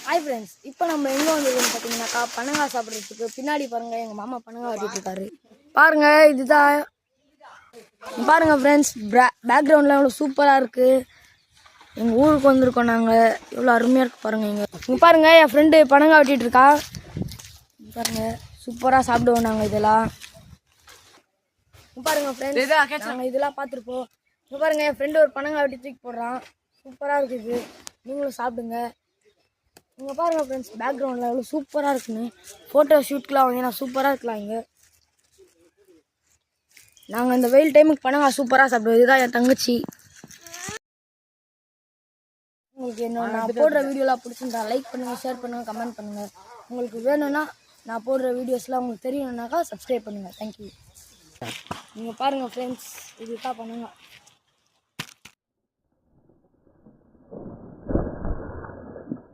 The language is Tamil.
ஹாய் ஃப்ரெண்ட்ஸ், இப்போ நம்ம எங்கே வந்திருக்கோம்னு பார்த்தீங்கன்னாக்கா பனங்காய் சாப்பிட்றதுக்கு. பின்னாடி பாருங்கள், எங்கள் மாமா பனங்காய் வெட்டிட்டு இருக்காரு. பாருங்கள், இதுதான் பாருங்கள் ஃப்ரெண்ட்ஸ், பேக்ரவுண்டில் எவ்வளோ சூப்பராக இருக்குது. எங்கள் ஊருக்கு வந்திருக்கோம் நாங்கள். எவ்வளோ அருமையாக இருக்குது பாருங்கள். இங்கே பாருங்கள், என் ஃப்ரெண்டு பனங்காய் வெட்டிட்டு இருக்கா. பாருங்கள், சூப்பராக சாப்பிடுவோம் நாங்கள் இதெல்லாம். பாருங்கள் ஃப்ரெண்ட்ஸ், நாங்கள் இதெல்லாம் பார்த்துருப்போம். இங்கே பாருங்கள், என் ஃப்ரெண்டு ஒரு பனங்காய் வெட்டி தூக்கி போடுறான். சூப்பராக இருக்குது, நீங்களும் சாப்பிடுங்க. இங்கே பாருங்கள் ஃப்ரெண்ட்ஸ், பேக்ரவுண்டில் எவ்வளோ சூப்பராக இருக்குன்னு. ஃபோட்டோ ஷூட்க்கெலாம் வந்தீங்கன்னா சூப்பராக இருக்கலாம். இங்கே நாங்கள் இந்த வெயில் டைமுக்கு பனங்காய் சூப்பராக சாப்பிடுவோம். இதுதான் என் தங்கச்சி. உங்களுக்கு என்ன நான் போடுற வீடியோலாம் பிடிச்சிருந்தா லைக் பண்ணுங்கள், ஷேர் பண்ணுங்கள், கமெண்ட் பண்ணுங்கள். உங்களுக்கு வேணும்னா நான் போடுற வீடியோஸ்லாம் உங்களுக்கு தெரியணுன்னாக்கா சப்ஸ்கிரைப் பண்ணுங்கள். தேங்க்யூ. நீங்கள் பாருங்கள் ஃப்ரெண்ட்ஸ், இதுதான் பண்ணுங்க.